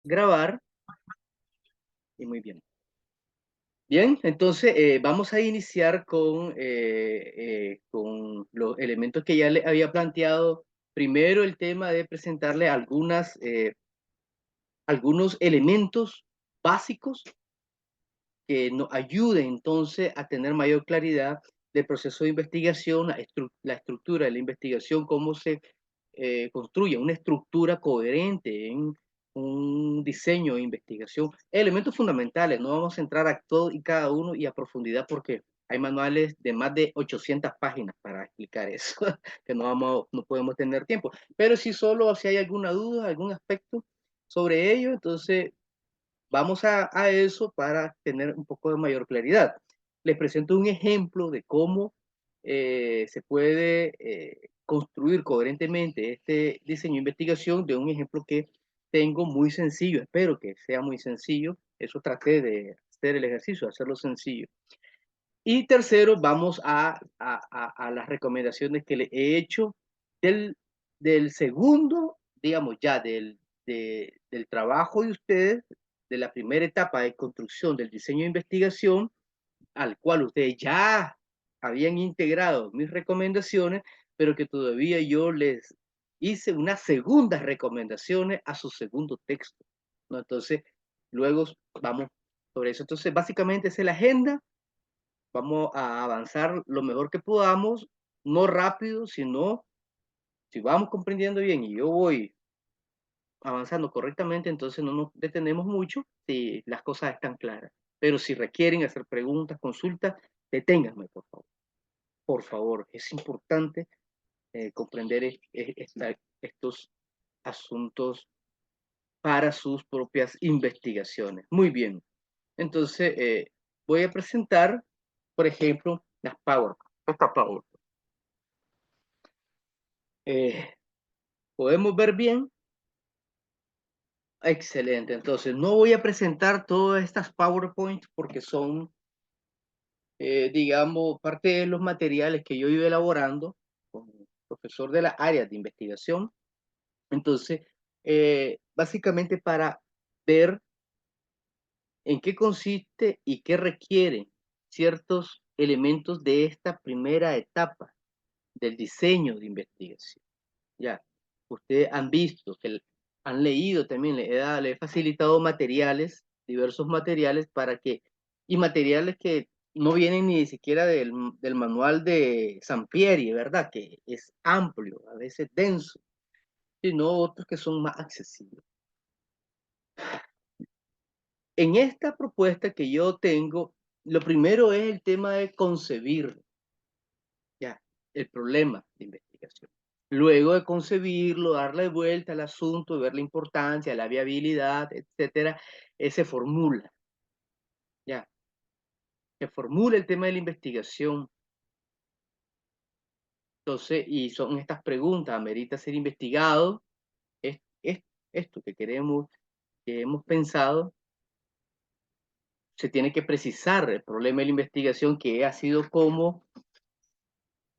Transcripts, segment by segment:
grabar y muy bien. Bien, entonces vamos a iniciar con los elementos que ya le había planteado. Primero el tema de presentarle algunos elementos básicos que nos ayuden entonces a tener mayor claridad del proceso de investigación, la estructura de la investigación, cómo se construye una estructura coherente en un diseño de investigación. Elementos fundamentales, no vamos a entrar a todo y cada uno y a profundidad porque hay manuales de más de 800 páginas para explicar eso, que no podemos tener tiempo. Pero si solo si hay alguna duda, algún aspecto sobre ello, entonces vamos a eso para tener un poco de mayor claridad. Les presento un ejemplo de cómo se puede construir coherentemente este diseño de investigación de un ejemplo que tengo muy sencillo. Espero que sea muy sencillo. Eso traté de hacer el ejercicio, de hacerlo sencillo. Y tercero, vamos a las recomendaciones que le he hecho del, del segundo, digamos ya, del trabajo de ustedes, de la primera etapa de construcción del diseño de investigación, al cual ustedes ya habían integrado mis recomendaciones, pero que todavía yo les hice unas segundas recomendaciones a su segundo texto, ¿no? Entonces, luego vamos sobre eso. Entonces, básicamente esa es la agenda. Vamos a avanzar lo mejor que podamos, no rápido, sino si vamos comprendiendo bien y yo voy avanzando correctamente, entonces no nos detenemos mucho si las cosas están claras. Pero si requieren hacer preguntas, consultas, deténganme, por favor. Por favor, es importante comprender estos asuntos para sus propias investigaciones. Muy bien. Entonces, voy a presentar, por ejemplo, las PowerPoint. Esta PowerPoint. Eh, ¿Podemos ver bien? Excelente. Entonces, no voy a presentar todas estas PowerPoint porque son, digamos, parte de los materiales que yo he ido elaborando como profesor de las áreas de investigación. Entonces, básicamente para ver en qué consiste y qué requieren ciertos elementos de esta primera etapa del diseño de investigación. Ya, ustedes han visto que han leído también, le he facilitado materiales, diversos materiales y materiales que no vienen ni siquiera del manual de Sampieri, ¿verdad? Que es amplio, a veces denso, sino otros que son más accesibles. En esta propuesta que yo tengo, lo primero es el tema de concebir, ya, el problema de investigación. Luego de concebirlo, darle vuelta al asunto, ver la importancia, la viabilidad, etcétera, se formula, ya, se formula el tema de la investigación. Entonces, y son estas preguntas, ¿amerita ser investigado? Es esto que queremos, que hemos pensado, se tiene que precisar el problema de la investigación que ha sido como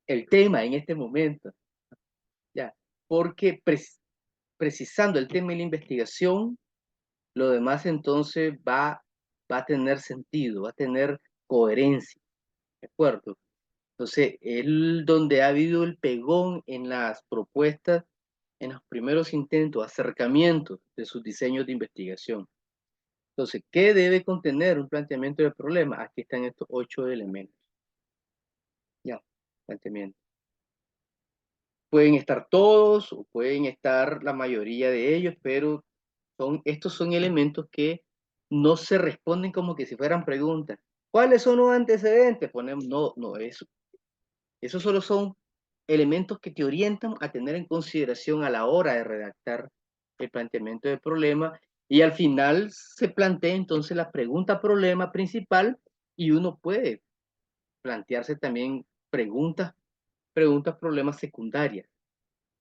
el tema en este momento, ya, porque precisando el tema de la investigación, lo demás entonces va a tener sentido, va a tener coherencia, ¿de acuerdo? Entonces, es donde ha habido el pegón en las propuestas, en los primeros intentos, acercamientos de sus diseños de investigación. Entonces, ¿qué debe contener un planteamiento del problema? Aquí están estos 8 elementos. Ya, planteamiento. Pueden estar todos o pueden estar la mayoría de ellos, pero estos son elementos que no se responden como que si fueran preguntas. ¿Cuáles son los antecedentes? Ponemos, no, eso. Esos solo son elementos que te orientan a tener en consideración a la hora de redactar el planteamiento del problema y al final se plantea entonces la pregunta problema principal y uno puede plantearse también preguntas problemas secundarias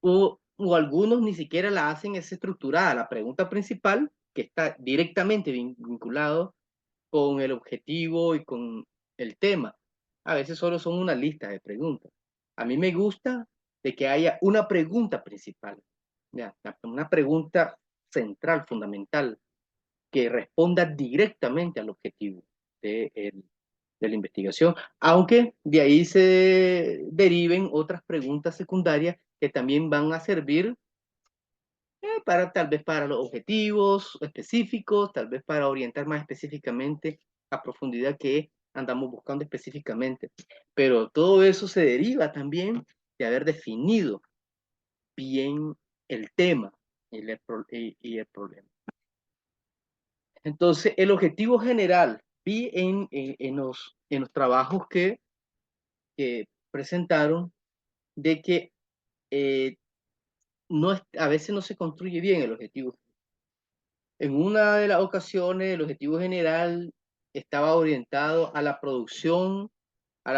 o algunos ni siquiera la hacen es estructurada. La pregunta principal, que está directamente vinculado con el objetivo y con el tema. A veces solo son una lista de preguntas. A mí me gusta de que haya una pregunta principal, ya, una pregunta central, fundamental. que responda directamente al objetivo de la investigación, aunque de ahí se deriven otras preguntas secundarias que también van a servir para tal vez para los objetivos específicos, tal vez para orientar más específicamente a profundidad que andamos buscando específicamente. Pero todo eso se deriva también de haber definido bien el tema y el problema. Entonces, el objetivo general, vi en los trabajos que presentaron, de que a veces no se construye bien el objetivo. En una de las ocasiones, el objetivo general estaba orientado a la producción de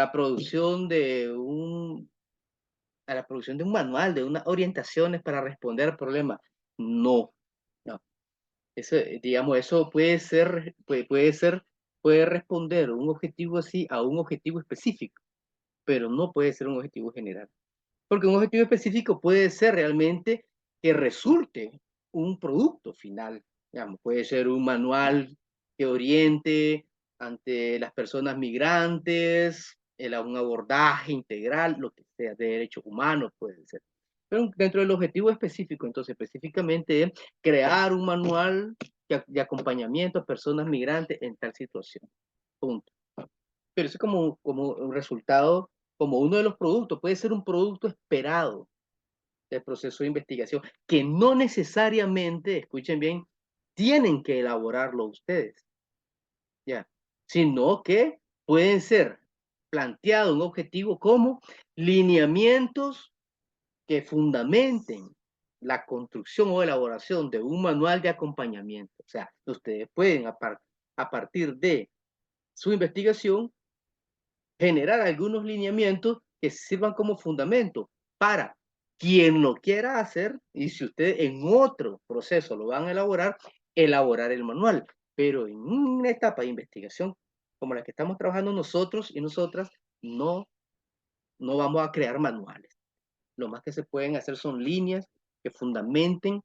a la producción de un manual, de unas orientaciones para responder al problema. No, no. Eso, digamos, eso puede responder un objetivo así a un objetivo específico, pero no puede ser un objetivo general. Porque un objetivo específico puede ser realmente que resulte un producto final. Digamos, puede ser un manual que oriente ante las personas migrantes, un abordaje integral, lo que sea, de derechos humanos puede ser. Pero dentro del objetivo específico, entonces específicamente es crear un manual de acompañamiento a personas migrantes en tal situación. Punto. Pero eso es como un resultado, como uno de los productos, puede ser un producto esperado del proceso de investigación, que no necesariamente, escuchen bien, tienen que elaborarlo ustedes, ya, sino que pueden ser planteado un objetivo como lineamientos que fundamenten la construcción o elaboración de un manual de acompañamiento. O sea, ustedes pueden, a partir de su investigación, generar algunos lineamientos que sirvan como fundamento para quien lo quiera hacer, y si usted en otro proceso lo van a elaborar el manual. Pero en una etapa de investigación como la que estamos trabajando nosotros y nosotras, no, no vamos a crear manuales. Lo más que se pueden hacer son líneas que fundamenten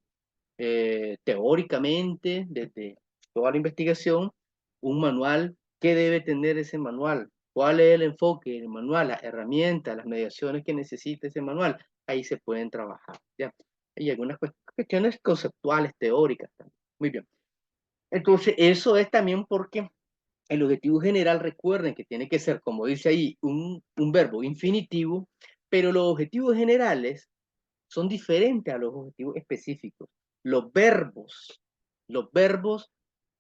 teóricamente, desde toda la investigación, un manual. ¿Qué debe tener ese manual? ¿Cuál es el enfoque del manual? Las herramientas, las mediaciones que necesita ese manual. Ahí se pueden trabajar. ¿Ya? Hay algunas cuestiones conceptuales, teóricas también. Muy bien. Entonces, eso es también porque el objetivo general, recuerden que tiene que ser, como dice ahí, un verbo infinitivo, pero los objetivos generales son diferentes a los objetivos específicos. Los verbos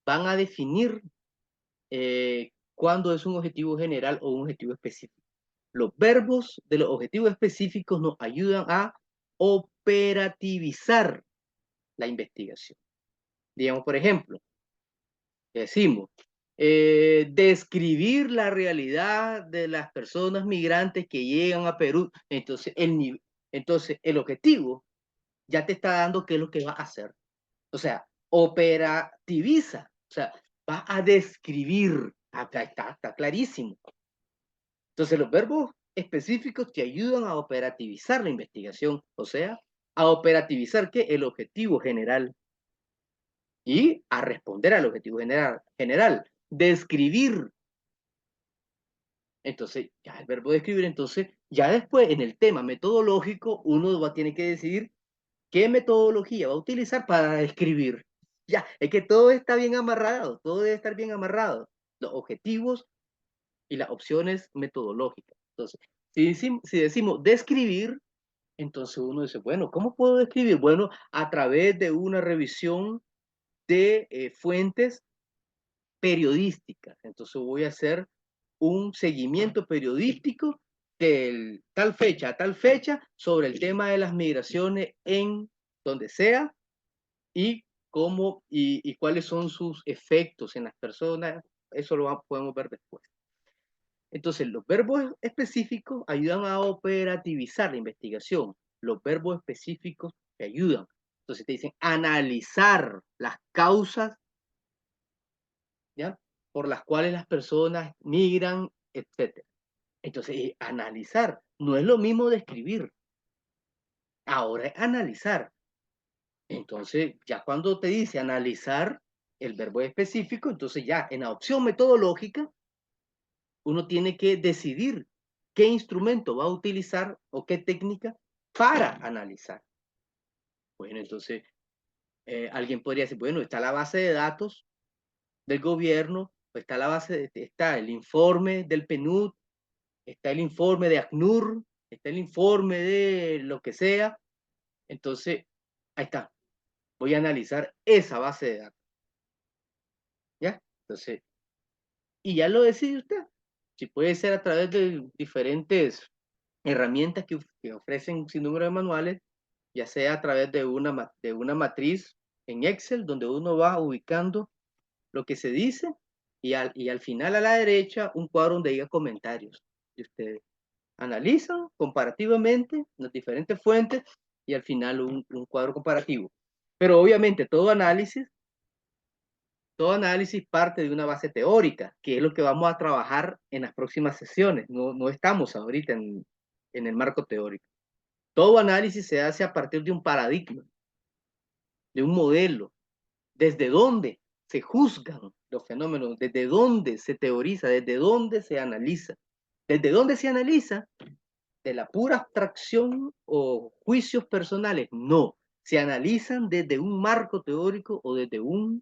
van a definir cuándo es un objetivo general o un objetivo específico. Los verbos de los objetivos específicos nos ayudan a operativizar la investigación. Digamos, por ejemplo, decimos, describir la realidad de las personas migrantes que llegan a Perú. Entonces, el objetivo ya te está dando qué es lo que va a hacer. O sea, operativiza, o sea, va a describir. Acá está clarísimo. Entonces, los verbos específicos te ayudan a operativizar la investigación, o sea, a operativizar ¿qué? El objetivo general y a responder al objetivo general. Describir. Entonces, ya el verbo describir, entonces, ya después en el tema metodológico, uno va a tener que decidir qué metodología va a utilizar para describir. Ya, es que todo está bien amarrado, todo debe estar bien amarrado. Los objetivos y las opciones metodológicas. Entonces, si decimos describir, entonces uno dice, bueno, ¿cómo puedo describir? Bueno, a través de una revisión de fuentes periodísticas. Entonces voy a hacer un seguimiento periodístico de tal fecha a tal fecha sobre el tema de las migraciones en donde sea y cómo y cuáles son sus efectos en las personas. Eso podemos ver después. Entonces, los verbos específicos ayudan a operativizar la investigación. Los verbos específicos te ayudan. Entonces te dicen analizar las causas, ¿ya? Por las cuales las personas migran, etc. Entonces, analizar no es lo mismo de escribir. Ahora es analizar. Entonces, ya cuando te dice analizar, el verbo específico, entonces ya en la opción metodológica, uno tiene que decidir qué instrumento va a utilizar o qué técnica para analizar. Bueno, entonces alguien podría decir, bueno, está la base de datos del gobierno, está la base, está el informe del PNUD, está el informe de ACNUR, está el informe de lo que sea. Entonces, ahí está. Voy a analizar esa base de datos. ¿Ya? Entonces, y ya lo decide usted. Si puede ser a través de diferentes herramientas que ofrecen sin número de manuales, ya sea a través de una matriz en Excel, donde uno va ubicando lo que se dice, y al final a la derecha un cuadro donde diga comentarios. Y ustedes analizan comparativamente las diferentes fuentes y al final un cuadro comparativo. Pero obviamente todo análisis parte de una base teórica, que es lo que vamos a trabajar en las próximas sesiones. No estamos ahorita en el marco teórico. Todo análisis se hace a partir de un paradigma, de un modelo, desde dónde se juzgan los fenómenos, desde dónde se teoriza, desde dónde se analiza. ¿Desde dónde se analiza? ¿De la pura abstracción o juicios personales? No, se analizan desde un marco teórico o desde un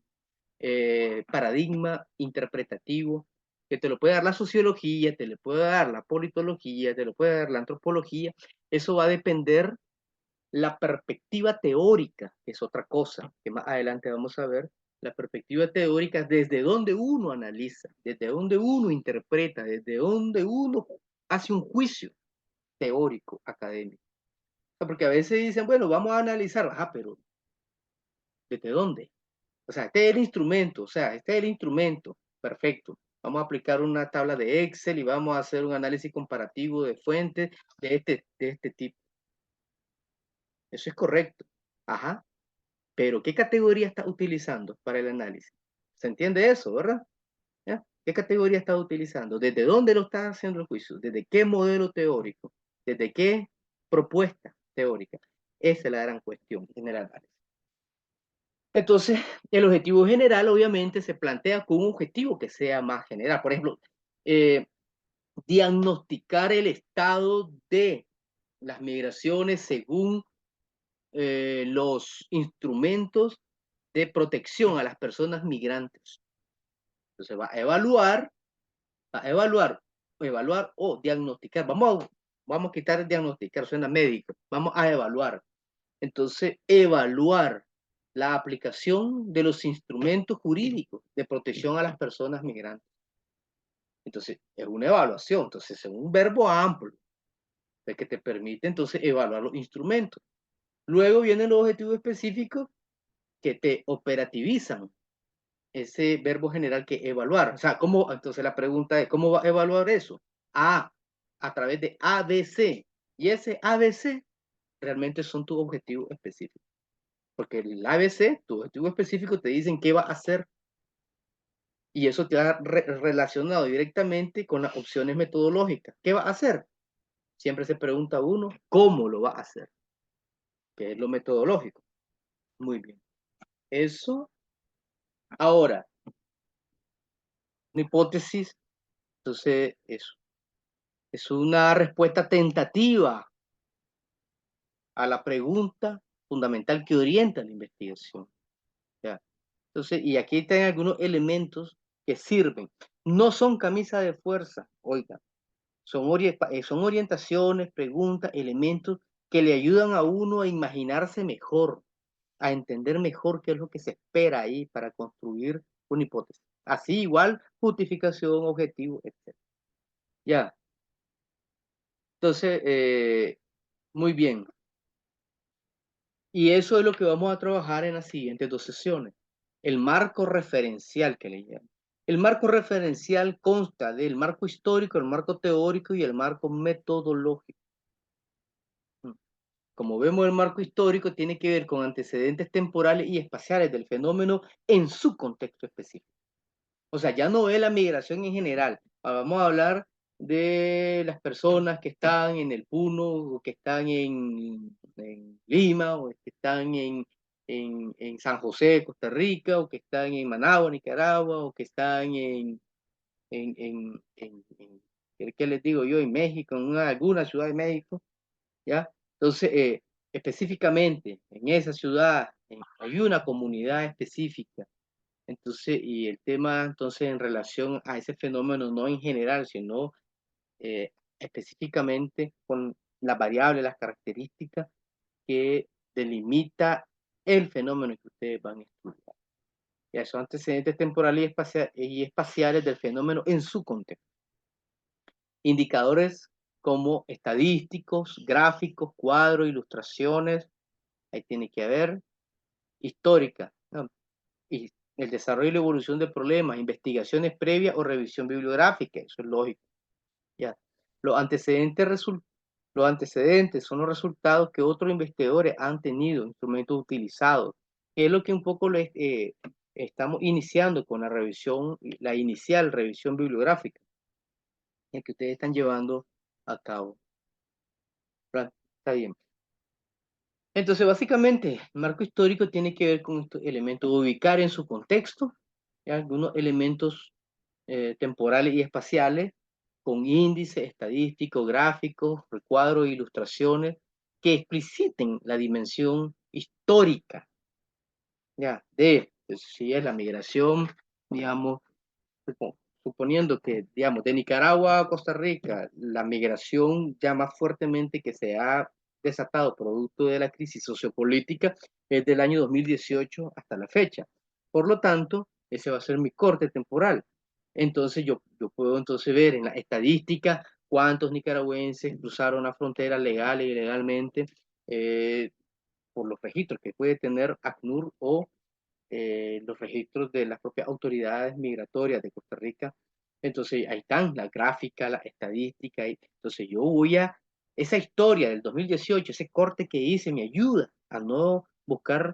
paradigma interpretativo que te lo puede dar la sociología, te lo puede dar la politología, te lo puede dar la antropología. Eso va a depender la perspectiva teórica, que es otra cosa que más adelante vamos a ver. La perspectiva teórica es desde donde uno analiza, desde donde uno interpreta, desde donde uno hace un juicio teórico, académico. Porque a veces dicen, bueno, vamos a analizar, pero ¿desde dónde? O sea, este es el instrumento, o sea, este es el instrumento, perfecto. Vamos a aplicar una tabla de Excel y vamos a hacer un análisis comparativo de fuentes de este tipo. Eso es correcto. Ajá. Pero ¿qué categoría está utilizando para el análisis? ¿Se entiende eso, verdad? ¿Ya? ¿Qué categoría está utilizando? ¿Desde dónde lo está haciendo el juicio? ¿Desde qué modelo teórico? ¿Desde qué propuesta teórica? Esa es la gran cuestión en el análisis. Entonces, el objetivo general obviamente se plantea con un objetivo que sea más general. Por ejemplo, diagnosticar el estado de las migraciones según los instrumentos de protección a las personas migrantes. Entonces evaluar o diagnosticar. Vamos a quitar diagnosticar, suena médico. Vamos a evaluar. Entonces, evaluar la aplicación de los instrumentos jurídicos de protección a las personas migrantes. Entonces, es una evaluación. Entonces, es un verbo amplio de que te permite entonces evaluar los instrumentos. Luego vienen los objetivos específicos que te operativizan ese verbo general que evaluar. O sea, ¿cómo? Entonces la pregunta es, ¿cómo va a evaluar eso? A través de ABC. Y ese ABC realmente son tus objetivos específicos. Porque el ABC, tu objetivo específico, te dicen qué va a hacer. Y eso te ha relacionado directamente con las opciones metodológicas. ¿Qué va a hacer? Siempre se pregunta uno, ¿cómo lo va a hacer? Que es lo metodológico. Muy bien. Eso, ahora, una hipótesis, entonces, eso. Es una respuesta tentativa a la pregunta fundamental que orienta la investigación. ¿Ya? Entonces, y aquí están algunos elementos que sirven. No son camisa de fuerza, oiga, son orientaciones, preguntas, elementos que le ayudan a uno a imaginarse mejor, a entender mejor qué es lo que se espera ahí para construir una hipótesis. Así igual, justificación, objetivo, etc. Ya, entonces, muy bien. Y eso es lo que vamos a trabajar en las siguientes dos sesiones. El marco referencial que le llaman. El marco referencial consta del marco histórico, el marco teórico y el marco metodológico. Como vemos, el marco histórico tiene que ver con antecedentes temporales y espaciales del fenómeno en su contexto específico. O sea, ya no es la migración en general. Vamos a hablar de las personas que están en el Puno, o que están en Lima, o que están en San José, Costa Rica, o que están en Managua, Nicaragua, o que están ¿qué les digo yo? En México, en alguna ciudad de México, ¿ya? Entonces, específicamente en esa ciudad hay una comunidad específica. Entonces, y el tema, entonces, en relación a ese fenómeno, no en general, sino eh, específicamente con las variables, las características que delimita el fenómeno que ustedes van a estudiar. Ya son antecedentes temporales y espaciales del fenómeno en su contexto. Indicadores como estadísticos, gráficos, cuadros, ilustraciones, ahí tiene que haber, histórica, ¿no? Y el desarrollo y la evolución de problemas, investigaciones previas o revisión bibliográfica, eso es lógico. Ya. Los antecedentes, los antecedentes son los resultados que otros investigadores han tenido, instrumentos utilizados, que es lo que un poco estamos iniciando con la revisión, la inicial revisión bibliográfica, que ustedes están llevando a cabo. Está bien. Entonces, básicamente, el marco histórico tiene que ver con estos elementos, ubicar en su contexto, ¿ya? Algunos elementos temporales y espaciales, con índices estadísticos, gráficos, recuadros, ilustraciones, que expliciten la dimensión histórica, ¿ya? Si es la migración, digamos, suponiendo que, digamos, de Nicaragua a Costa Rica, la migración ya más fuertemente que se ha desatado producto de la crisis sociopolítica es del año 2018 hasta la fecha. Por lo tanto, ese va a ser mi corte temporal. Entonces, yo puedo entonces ver en la estadística cuántos nicaragüenses cruzaron la frontera legal e ilegalmente por los registros que puede tener ACNUR o los registros de las propias autoridades migratorias de Costa Rica. Entonces, ahí están la gráfica, la estadística. Entonces, esa historia del 2018, ese corte que hice, me ayuda a no buscar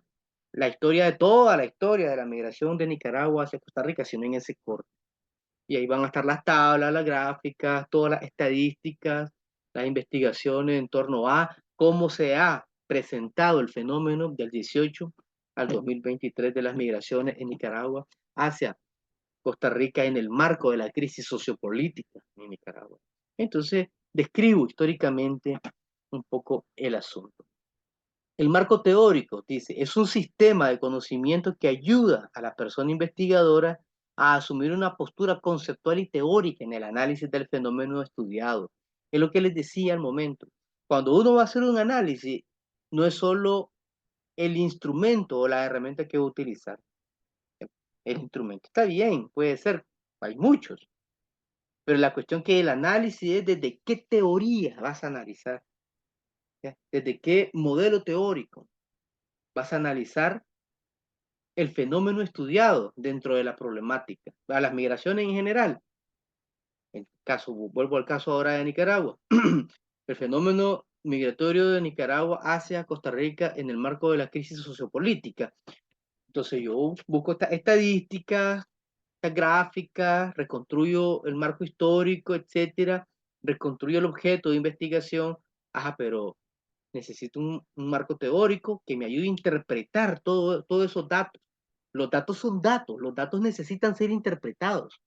la historia de toda la historia de la migración de Nicaragua hacia Costa Rica, sino en ese corte. Y ahí van a estar las tablas, las gráficas, todas las estadísticas, las investigaciones en torno a cómo se ha presentado el fenómeno del 18 al 2023 de las migraciones en Nicaragua hacia Costa Rica en el marco de la crisis sociopolítica en Nicaragua. Entonces, describo históricamente un poco el asunto. El marco teórico, dice, es un sistema de conocimiento que ayuda a la persona investigadora a asumir una postura conceptual y teórica en el análisis del fenómeno estudiado. Es lo que les decía al momento. Cuando uno va a hacer un análisis, no es solo el instrumento o la herramienta que va a utilizar. El instrumento está bien, puede ser, hay muchos, pero la cuestión que el análisis es desde qué teoría vas a analizar, ¿ya? Desde qué modelo teórico vas a analizar el fenómeno estudiado dentro de la problemática, a las migraciones en general. Vuelvo al caso ahora de Nicaragua. El fenómeno migratorio de Nicaragua hacia Costa Rica en el marco de la crisis sociopolítica. Entonces yo busco estas estadísticas, estas gráficas, reconstruyo el marco histórico, etcétera, reconstruyo el objeto de investigación. Ajá, pero necesito un marco teórico que me ayude a interpretar todos esos datos. Los datos son datos, los datos necesitan ser interpretados.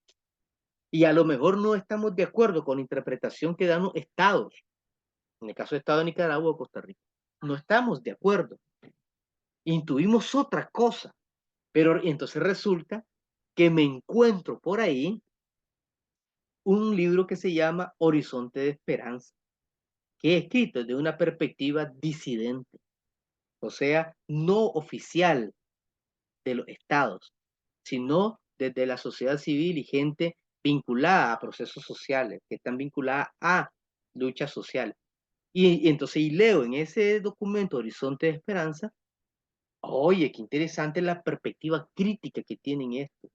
Y a lo mejor no estamos de acuerdo con la interpretación que dan los estados, en el caso del estado de Nicaragua o Costa Rica. No estamos de acuerdo. Intuimos otra cosa. Pero entonces resulta que me encuentro por ahí un libro que se llama Horizonte de Esperanza, que es escrito desde una perspectiva disidente, o sea, no oficial de los estados, sino desde la sociedad civil y gente vinculada a procesos sociales, que están vinculadas a lucha social. Y entonces y leo en ese documento Horizonte de Esperanza, oye, qué interesante la perspectiva crítica que tienen esto.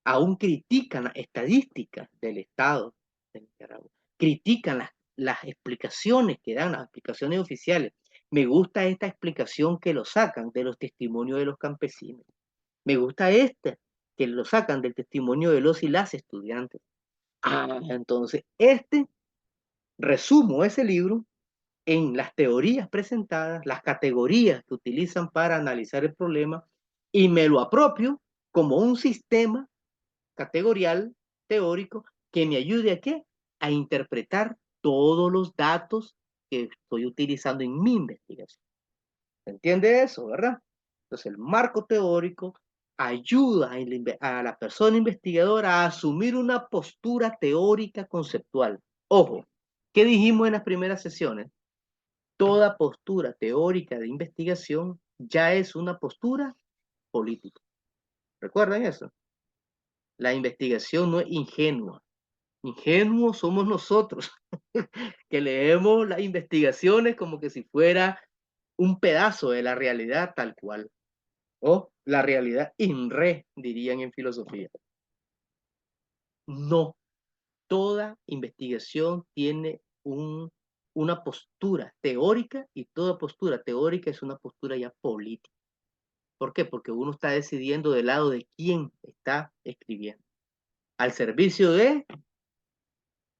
Aún critican las estadísticas del Estado de Nicaragua, critican las explicaciones que dan, las explicaciones oficiales. Me gusta esta explicación que lo sacan de los testimonios de los campesinos. Me gusta esta, que lo sacan del testimonio de los y las estudiantes. Entonces, resumo ese libro en las teorías presentadas, las categorías que utilizan para analizar el problema, y me lo apropio como un sistema categorial teórico que me ayude a qué? A interpretar todos los datos que estoy utilizando en mi investigación. ¿Se entiende eso, verdad? Entonces, el marco teórico ayuda a la persona investigadora a asumir una postura teórica conceptual. Ojo, ¿qué dijimos en las primeras sesiones? Toda postura teórica de investigación ya es una postura política. ¿Recuerdan eso? La investigación no es ingenua. Ingenuos somos nosotros, que leemos las investigaciones como que si fuera un pedazo de la realidad tal cual, o la realidad in re, dirían en filosofía. No, toda investigación tiene una postura teórica, y toda postura teórica es una postura ya política. ¿Por qué? Porque uno está decidiendo del lado de quién está escribiendo. Al servicio de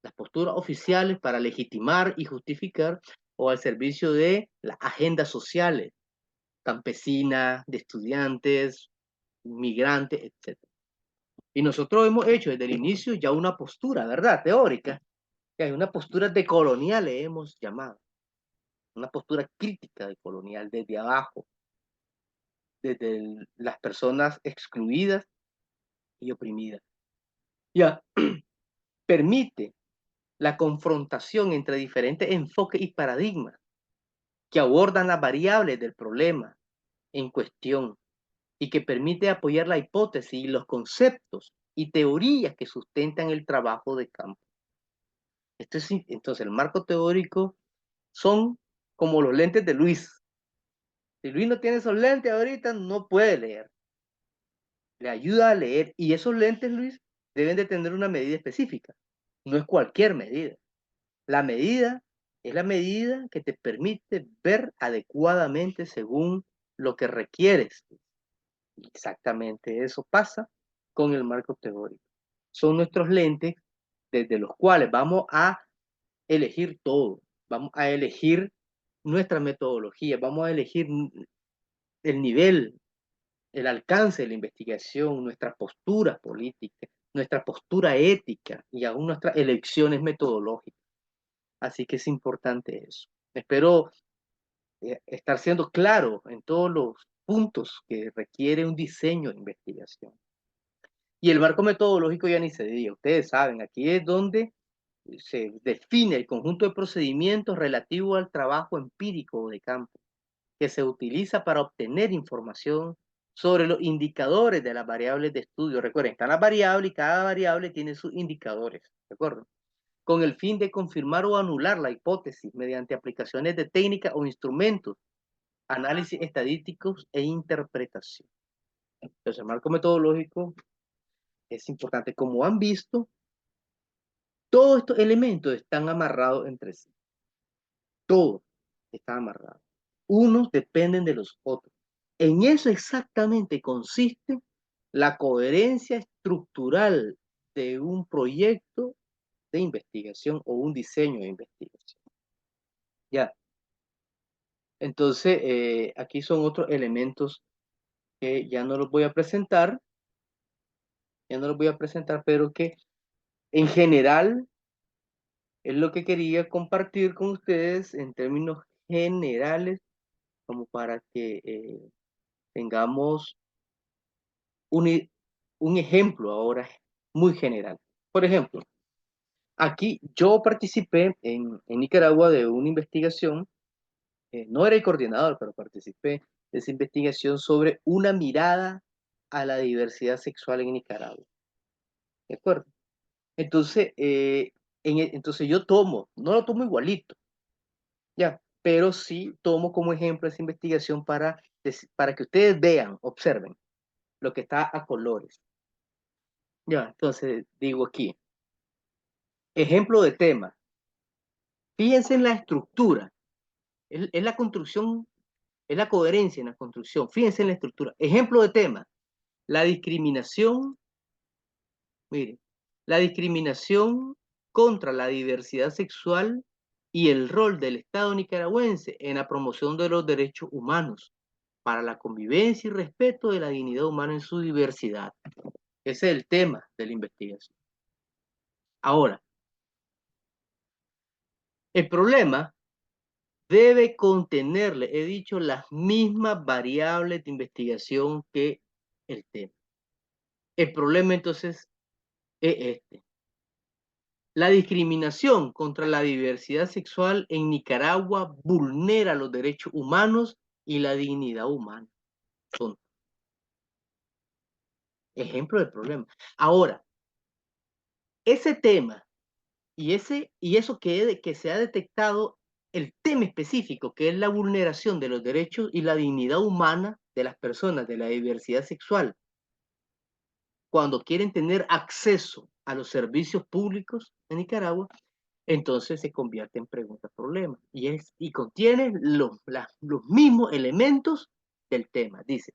las posturas oficiales para legitimar y justificar, o al servicio de las agendas sociales, campesinas, de estudiantes, migrantes, etc. Y nosotros hemos hecho desde el inicio ya una postura, ¿verdad? Teórica, que hay una postura decolonial, le hemos llamado, una postura crítica decolonial desde abajo, desde las personas excluidas y oprimidas. Ya, permite la confrontación entre diferentes enfoques y paradigmas que abordan las variables del problema en cuestión, y que permite apoyar la hipótesis y los conceptos y teorías que sustentan el trabajo de campo. Entonces, el marco teórico son como los lentes de Luis. Si Luis no tiene esos lentes ahorita, no puede leer. Le ayuda a leer, y esos lentes, Luis, deben de tener una medida específica. No es cualquier medida. La medida es la medida que te permite ver adecuadamente según lo que requieres. Exactamente eso pasa con el marco teórico. Son nuestros lentes desde los cuales vamos a elegir todo. Vamos a elegir nuestra metodología, vamos a elegir el nivel, el alcance de la investigación, nuestra postura política, nuestra postura ética y aún nuestras elecciones metodológicas. Así que es importante eso. Espero estar siendo claro en todos los puntos que requiere un diseño de investigación. Y el marco metodológico ya ni se diga, ustedes saben, aquí es donde se define el conjunto de procedimientos relativo al trabajo empírico de campo, que se utiliza para obtener información sobre los indicadores de las variables de estudio. Recuerden, están las variables y cada variable tiene sus indicadores, ¿de acuerdo? Con el fin de confirmar o anular la hipótesis mediante aplicaciones de técnicas o instrumentos, análisis estadísticos e interpretación. Entonces, el marco metodológico es importante. Como han visto, todos estos elementos están amarrados entre sí. Todos están amarrados. Unos dependen de los otros. En eso exactamente consiste la coherencia estructural de un proyecto de investigación o un diseño de investigación. Ya. Entonces, aquí son otros elementos que ya no los voy a presentar, pero que en general es lo que quería compartir con ustedes en términos generales, como para que tengamos un ejemplo ahora muy general. Por ejemplo, aquí yo participé en Nicaragua de una investigación, no era el coordinador, pero participé de esa investigación sobre una mirada a la diversidad sexual en Nicaragua. ¿De acuerdo? Entonces, entonces yo no lo tomo igualito, ya, pero sí tomo como ejemplo esa investigación para que ustedes vean, observen lo que está a colores. Ya, entonces digo aquí, ejemplo de tema. Fíjense en la estructura, es la construcción, es la coherencia en la construcción. Fíjense en la estructura. Ejemplo de tema, la discriminación, miren, la discriminación contra la diversidad sexual y el rol del Estado nicaragüense en la promoción de los derechos humanos para la convivencia y respeto de la dignidad humana en su diversidad. Ese es el tema de la investigación. Ahora, el problema debe contenerle, he dicho, las mismas variables de investigación que el tema. El problema entonces es este. La discriminación contra la diversidad sexual en Nicaragua vulnera los derechos humanos y la dignidad humana. Son ejemplos del problema. Ahora, ese tema y eso que se ha detectado, el tema específico, que es la vulneración de los derechos y la dignidad humana de las personas de la diversidad sexual, cuando quieren tener acceso a los servicios públicos en Nicaragua, entonces se convierte en pregunta-problema y contiene los mismos elementos del tema. Dice,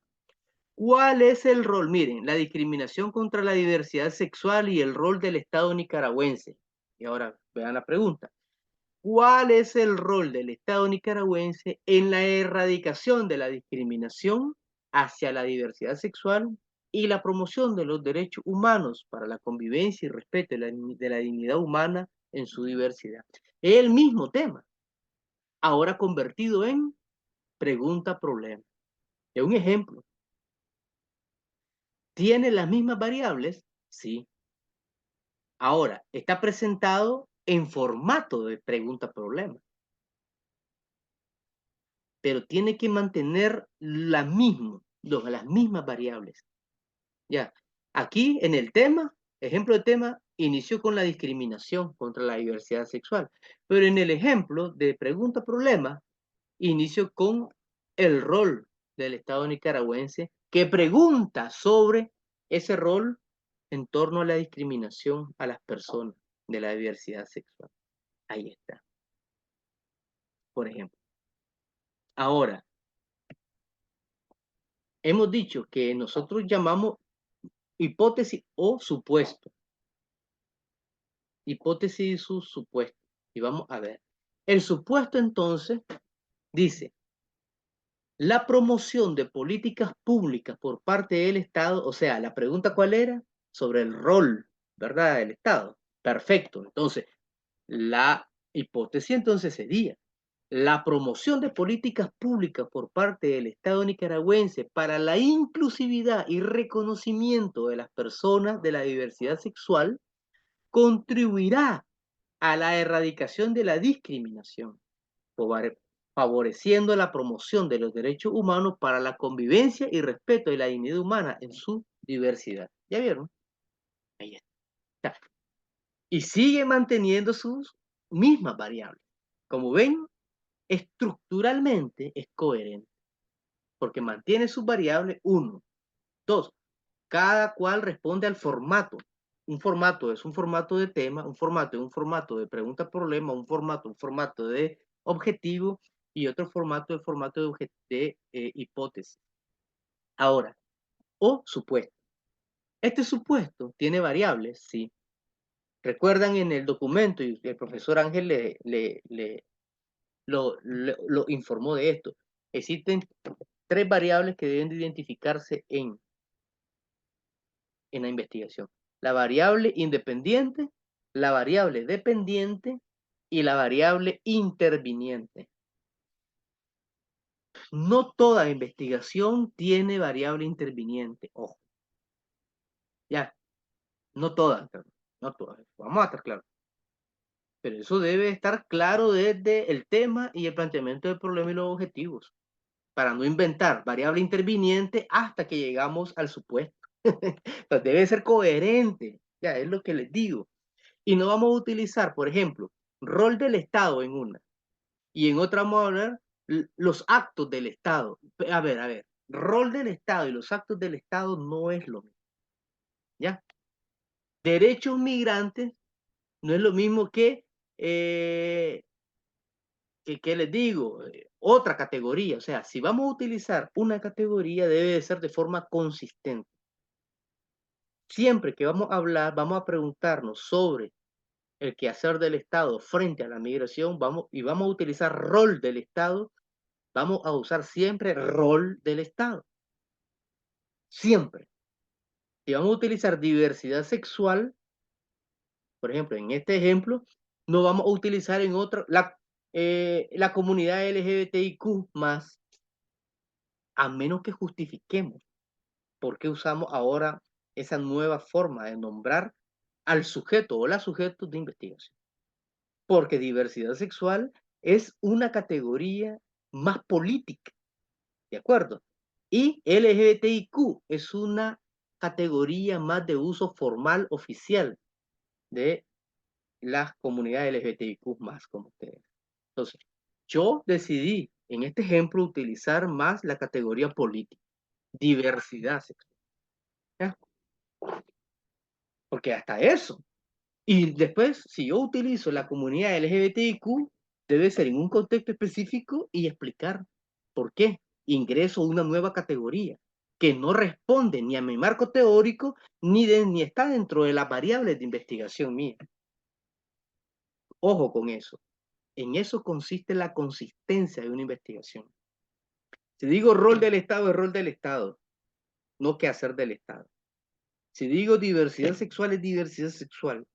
¿cuál es el rol? Miren, la discriminación contra la diversidad sexual y el rol del Estado nicaragüense. Y ahora vean la pregunta. ¿Cuál es el rol del Estado nicaragüense en la erradicación de la discriminación hacia la diversidad sexual y la promoción de los derechos humanos para la convivencia y respeto de la dignidad humana en su diversidad? Es el mismo tema, ahora convertido en pregunta-problema. Es un ejemplo. ¿Tiene las mismas variables? Sí. Ahora, está presentado en formato de pregunta-problema, pero tiene que mantener las mismas variables. Ya, aquí en el tema, ejemplo de tema, inició con la discriminación contra la diversidad sexual, pero en el ejemplo de pregunta-problema, inició con el rol del Estado nicaragüense que pregunta sobre ese rol en torno a la discriminación a las personas de la diversidad sexual. Ahí está, por ejemplo. Ahora, hemos dicho que nosotros llamamos hipótesis o supuesto. Hipótesis y sus supuestos. Y vamos a ver. El supuesto entonces dice, la promoción de políticas públicas por parte del Estado, o sea, la pregunta cuál era, sobre el rol, ¿verdad?, del Estado. Perfecto. Entonces, la hipótesis entonces sería, la promoción de políticas públicas por parte del Estado nicaragüense para la inclusividad y reconocimiento de las personas de la diversidad sexual contribuirá a la erradicación de la discriminación, favoreciendo la promoción de los derechos humanos para la convivencia y respeto de la dignidad humana en su diversidad. ¿Ya vieron? Ahí está. Y sigue manteniendo sus mismas variables. Como ven, estructuralmente es coherente, porque mantiene sus variables, uno, dos, cada cual responde al formato. Un formato es un formato de tema, un formato es un formato de pregunta-problema, un formato de objetivo y otro formato de hipótesis. Ahora, o supuesto. Este supuesto tiene variables, sí. Recuerdan en el documento, y el profesor Ángel lo informó de esto. Existen tres variables que deben de identificarse en la investigación. La variable independiente, la variable dependiente y la variable interviniente. No toda investigación tiene variable interviniente, ojo. Ya, no todas, no todas. Vamos a estar claros. Pero eso debe estar claro desde el tema y el planteamiento del problema y los objetivos, para no inventar variable interviniente hasta que llegamos al supuesto. Entonces debe ser coherente, ya es lo que les digo. Y no vamos a utilizar, por ejemplo, rol del Estado en una, y en otra vamos a hablar los actos del Estado. A ver, rol del Estado y los actos del Estado no es lo mismo, ¿ya? Derechos migrantes no es lo mismo ¿qué les digo? Otra categoría. O sea, si vamos a utilizar una categoría, debe de ser de forma consistente. Siempre que vamos a hablar, vamos a preguntarnos sobre el quehacer del Estado frente a la migración, vamos a utilizar rol del Estado, vamos a usar siempre rol del Estado, siempre. Si vamos a utilizar diversidad sexual, por ejemplo, en este ejemplo, no vamos a utilizar en otro, la comunidad LGBTIQ más, a menos que justifiquemos por qué usamos ahora esa nueva forma de nombrar al sujeto o la sujeto de investigación. Porque diversidad sexual es una categoría más política, ¿de acuerdo? Y LGBTIQ es una categoría más de uso formal oficial de las comunidades LGBTIQ más, como ustedes. Entonces, yo decidí en este ejemplo utilizar más la categoría política, diversidad sexual, ¿ya? Porque hasta eso. Y después, si yo utilizo la comunidad LGBTIQ, debe ser en un contexto específico y explicar por qué ingreso una nueva categoría que no responde ni a mi marco teórico ni está dentro de las variables de investigación mía. Ojo con eso. En eso consiste la consistencia de una investigación. Si digo rol del Estado, es rol del Estado, no quehacer del Estado. Si digo diversidad sexual, es diversidad sexual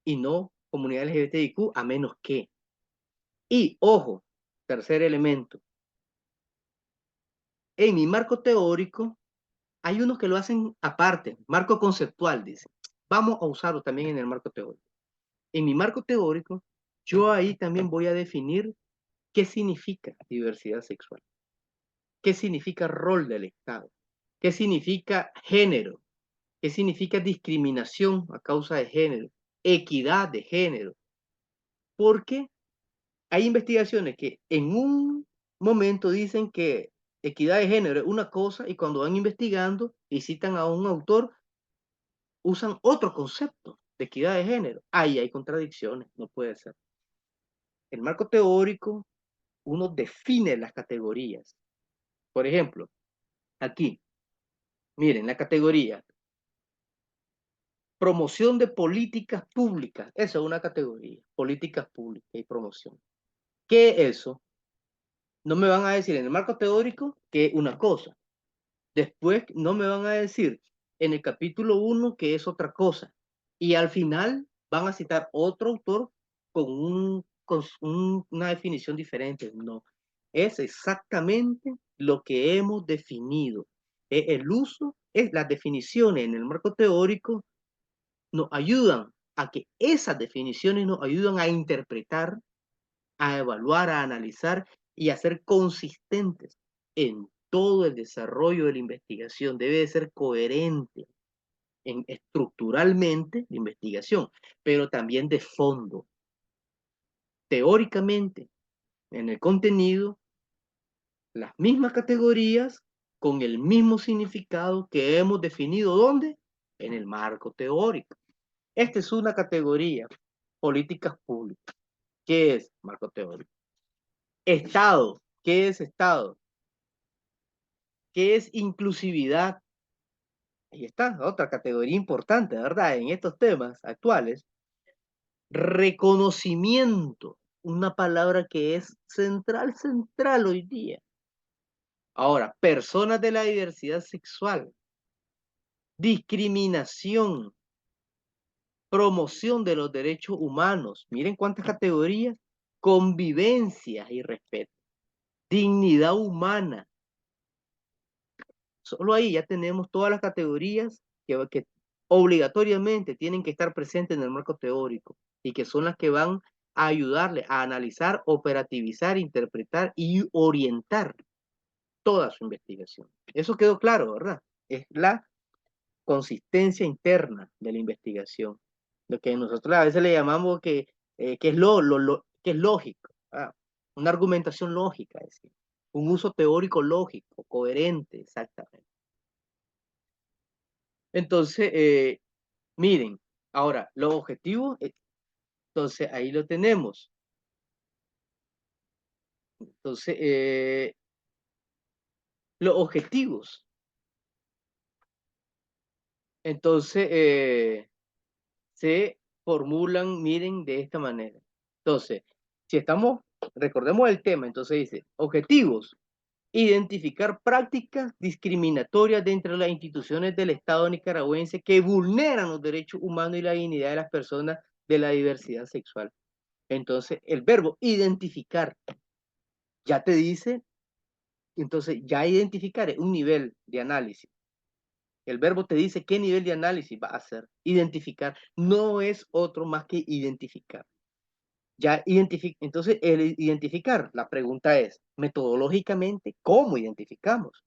y no comunidad LGBTIQ, a menos que. Y, ojo, tercer elemento, en mi marco teórico, hay unos que lo hacen aparte, marco conceptual, dicen. Vamos a usarlo también en el marco teórico. En mi marco teórico, yo ahí también voy a definir qué significa diversidad sexual, qué significa rol del Estado, qué significa género, qué significa discriminación a causa de género, equidad de género, porque hay investigaciones que en un momento dicen que equidad de género es una cosa y cuando van investigando y citan a un autor, usan otro concepto de equidad de género. Ahí hay contradicciones, no puede ser. El marco teórico, uno define las categorías. Por ejemplo, aquí, miren, la categoría promoción de políticas públicas. Esa es una categoría, políticas públicas y promoción. ¿Qué es eso? No me van a decir en el marco teórico que es una cosa. Después no me van a decir en el capítulo 1 que es otra cosa. Y al final van a citar otro autor con una definición diferente. No, es exactamente lo que hemos definido. El uso, es las definiciones en el marco teórico nos ayudan a que esas definiciones nos ayudan a interpretar, a evaluar, a analizar y a ser consistentes en todo el desarrollo de la investigación. Debe de ser coherente estructuralmente de investigación, pero también de fondo. Teóricamente, en el contenido, las mismas categorías con el mismo significado que hemos definido, ¿dónde? En el marco teórico. Esta es una categoría, políticas públicas. ¿Qué es marco teórico? Estado. ¿Qué es Estado? ¿Qué es inclusividad? Ahí está, otra categoría importante, ¿verdad? En estos temas actuales. Reconocimiento, una palabra que es central hoy día. Ahora, personas de la diversidad sexual, discriminación, promoción de los derechos humanos. Miren cuántas categorías. Convivencia y respeto. Dignidad humana. Solo ahí ya tenemos todas las categorías que obligatoriamente tienen que estar presentes en el marco teórico y que son las que van a ayudarle a analizar, operativizar, interpretar y orientar toda su investigación. Eso quedó claro, ¿verdad? Es la consistencia interna de la investigación. Lo que nosotros a veces le llamamos que es que es lógico, ¿verdad? Una argumentación lógica, es decir, un uso teórico lógico, coherente, exactamente. Entonces, miren, ahora, los objetivos, entonces ahí lo tenemos. Entonces, los objetivos. Entonces, se formulan, miren, de esta manera. Entonces, si estamos, recordemos el tema, entonces dice, objetivos, identificar prácticas discriminatorias dentro de las instituciones del Estado nicaragüense que vulneran los derechos humanos y la dignidad de las personas de la diversidad sexual. Entonces, el verbo identificar ya te dice, entonces ya identificar es un nivel de análisis. El verbo te dice qué nivel de análisis va a hacer. Identificar no es otro más que identificar. Ya identifica, entonces el identificar, la pregunta es, metodológicamente, ¿cómo identificamos?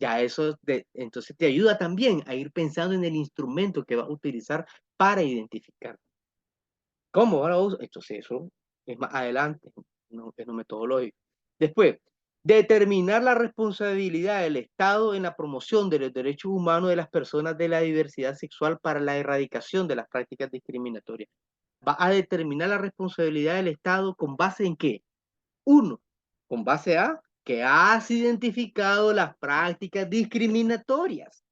Ya eso entonces te ayuda también a ir pensando en el instrumento que vas a utilizar para identificar. ¿Cómo ahora uso? Entonces eso es más adelante, no, es lo metodológico. Después, determinar la responsabilidad del Estado en la promoción de los derechos humanos de las personas de la diversidad sexual para la erradicación de las prácticas discriminatorias. Va a determinar la responsabilidad del Estado con base en qué. Uno, con base a que has identificado las prácticas discriminatorias.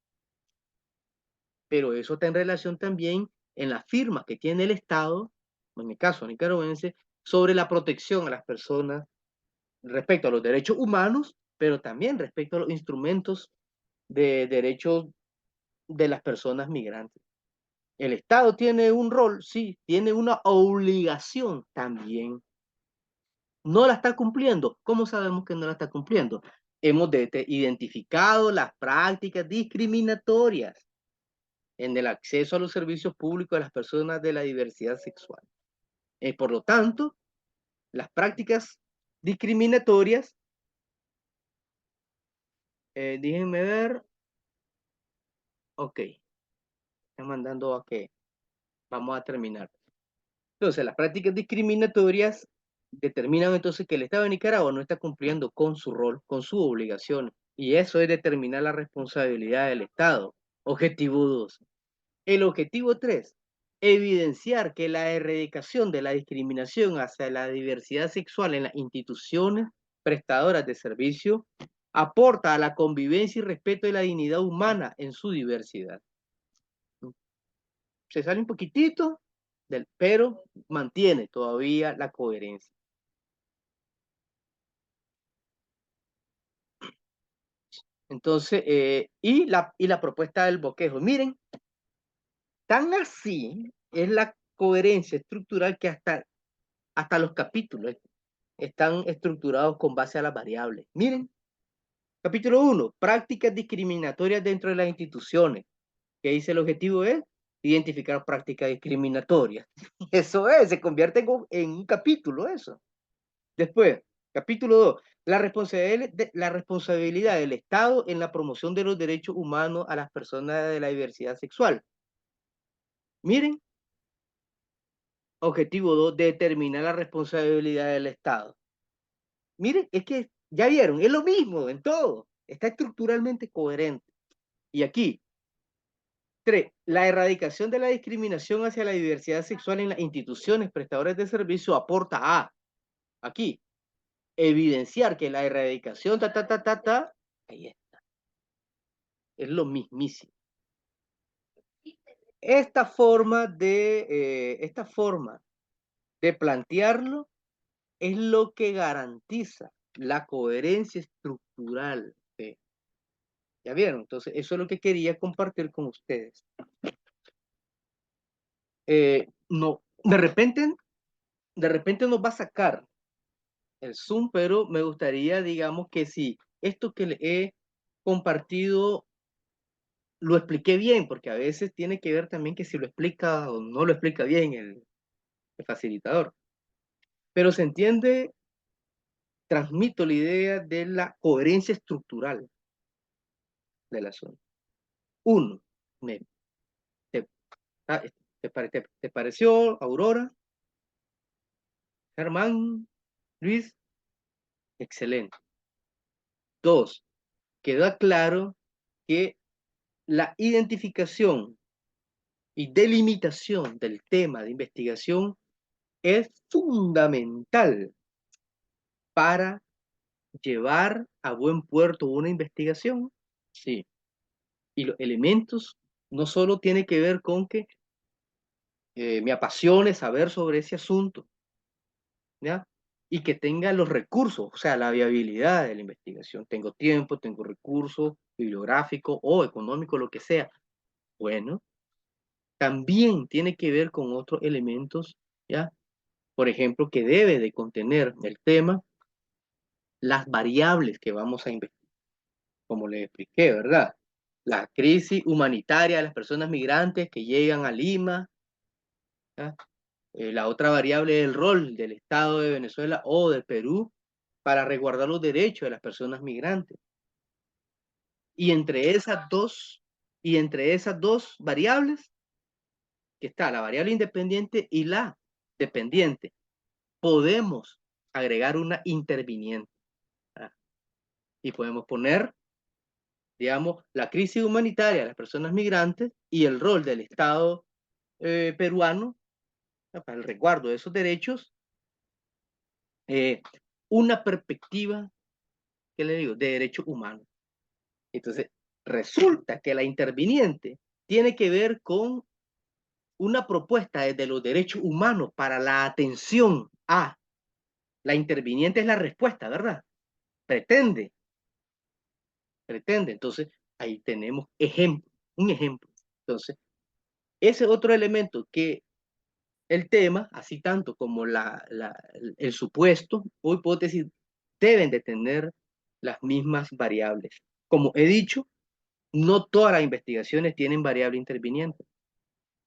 Pero eso está en relación también en las firmas que tiene el Estado, en mi caso nicaragüense, sobre la protección a las personas respecto a los derechos humanos, pero también respecto a los instrumentos de derechos de las personas migrantes. El Estado tiene un rol, sí, tiene una obligación también. No la está cumpliendo. ¿Cómo sabemos que no la está cumpliendo? Hemos identificado las prácticas discriminatorias en el acceso a los servicios públicos de las personas de la diversidad sexual. Por lo tanto, las prácticas discriminatorias, déjenme ver, ok, están mandando a que vamos a terminar. Entonces, las prácticas discriminatorias determinan entonces que el Estado de Nicaragua no está cumpliendo con su rol, con sus obligaciones, y eso es determinar la responsabilidad del Estado. Objetivo 2. El objetivo 3, evidenciar que la erradicación de la discriminación hacia la diversidad sexual en las instituciones prestadoras de servicio aporta a la convivencia y respeto de la dignidad humana en su diversidad. Se sale un poquitito, pero mantiene todavía la coherencia. Entonces, y la propuesta del bosquejo. Miren, tan así es la coherencia estructural que hasta los capítulos están estructurados con base a las variables. Miren, capítulo 1, prácticas discriminatorias dentro de las instituciones. ¿Qué dice el objetivo? Es identificar prácticas discriminatorias. Eso es, se convierte en un capítulo eso. Después, capítulo 2, la responsabilidad del Estado en la promoción de los derechos humanos a las personas de la diversidad sexual. Miren, objetivo 2, determinar la responsabilidad del Estado. Miren, es que ya vieron, es lo mismo en todo, está estructuralmente coherente. Y aquí, 3, la erradicación de la discriminación hacia la diversidad sexual en las instituciones prestadoras de servicio aporta a, aquí, evidenciar que la erradicación, ahí es lo mismísimo. Esta forma de plantearlo es lo que garantiza la coherencia estructural. ¿Ya vieron? Entonces, eso es lo que quería compartir con ustedes. No, de repente nos va a sacar el Zoom, pero me gustaría, digamos, que si esto que le he compartido lo expliqué bien, porque a veces tiene que ver también que si lo explica o no lo explica bien el facilitador. Pero se entiende, transmito la idea de la coherencia estructural del asunto. Uno, te, te pareció, Aurora, Germán, Luis? Excelente. Dos, queda claro que la identificación y delimitación del tema de investigación es fundamental para llevar a buen puerto una investigación. Sí. Y los elementos no solo tiene que ver con que me apasione saber sobre ese asunto, ¿ya? Y que tenga los recursos, o sea, la viabilidad de la investigación. Tengo tiempo, tengo recursos bibliográficos o económicos, lo que sea. Bueno, también tiene que ver con otros elementos, ¿ya? Por ejemplo, que debe de contener el tema las variables que vamos a investigar, como les expliqué, ¿verdad? La crisis humanitaria de las personas migrantes que llegan a Lima, ¿ya? La otra variable es el rol del Estado de Venezuela o de Perú para resguardar los derechos de las personas migrantes. Y entre esas dos variables, que está la variable independiente y la dependiente, podemos agregar una interviniente. ¿Verdad? Y podemos poner, digamos, la crisis humanitaria de las personas migrantes y el rol del Estado peruano para el resguardo de esos derechos, eh, una perspectiva, ¿qué le digo?, de derechos humanos. Entonces, resulta que la interviniente tiene que ver con una propuesta desde los derechos humanos para la atención a la interviniente es la respuesta, ¿verdad? Pretende, pretende. Entonces, ahí tenemos ejemplo, un ejemplo. Entonces, ese otro elemento que el tema, así tanto como el supuesto o hipótesis, deben de tener las mismas variables. Como he dicho, no todas las investigaciones tienen variable interviniente,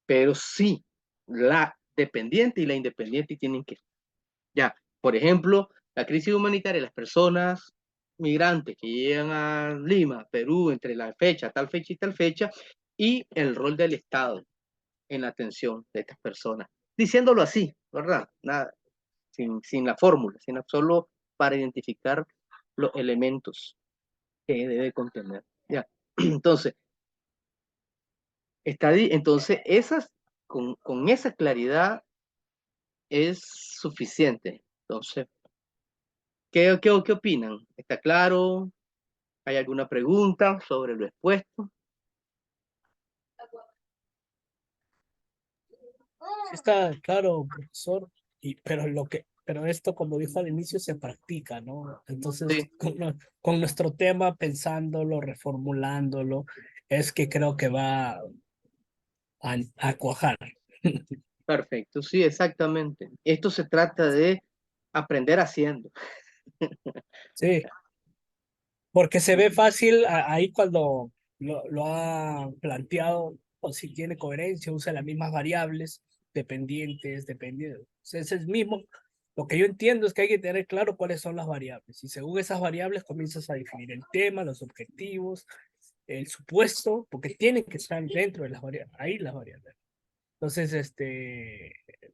pero sí la dependiente y la independiente tienen que. Ya, por ejemplo, la crisis humanitaria, las personas migrantes que llegan a Lima, Perú, entre la fecha, tal fecha y tal fecha, y el rol del Estado en la atención de estas personas. Diciéndolo así, ¿verdad? Nada, sin la fórmula, sino solo para identificar los elementos que debe contener. Ya. Entonces, entonces con esa claridad es suficiente. Entonces, ¿qué opinan? ¿Está claro? ¿Hay alguna pregunta sobre lo expuesto? Sí está claro, profesor, pero esto, como dijo al inicio, se practica, ¿no? Entonces, Sí, con nuestro tema, pensándolo, reformulándolo, es que creo que va a cuajar. perfecto, sí, exactamente. Esto se trata de aprender haciendo. Sí, porque se ve fácil ahí cuando lo ha planteado, o si tiene coherencia, usa las mismas variables, dependientes, dependientes. Es el mismo. Lo que yo entiendo es que hay que tener claro cuáles son las variables. Y según esas variables comienzas a definir el tema, los objetivos, el supuesto, porque tienen que estar dentro de las variables, ahí las variables. Entonces,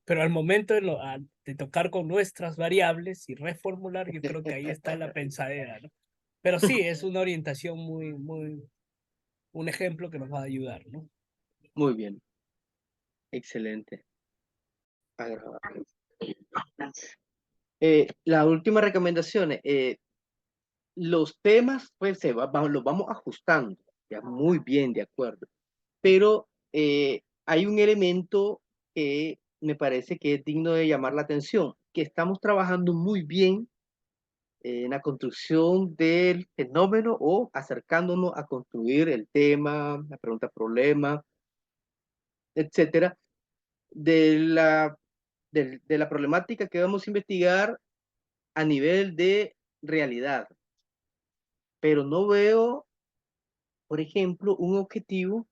pero al momento de tocar con nuestras variables y reformular, yo creo que ahí está la pensadera, ¿no? Pero sí, es una orientación un ejemplo que nos va a ayudar, ¿no? Muy bien, excelente. Agradable. Las últimas recomendaciones. Los temas, pues, los vamos ajustando, ya muy bien, de acuerdo. Pero hay un elemento que me parece que es digno de llamar la atención, que estamos trabajando muy bien en la construcción del fenómeno o acercándonos a construir el tema, la pregunta-problema, etcétera, de la problemática que vamos a investigar a nivel de realidad. Pero no veo, por ejemplo, un objetivo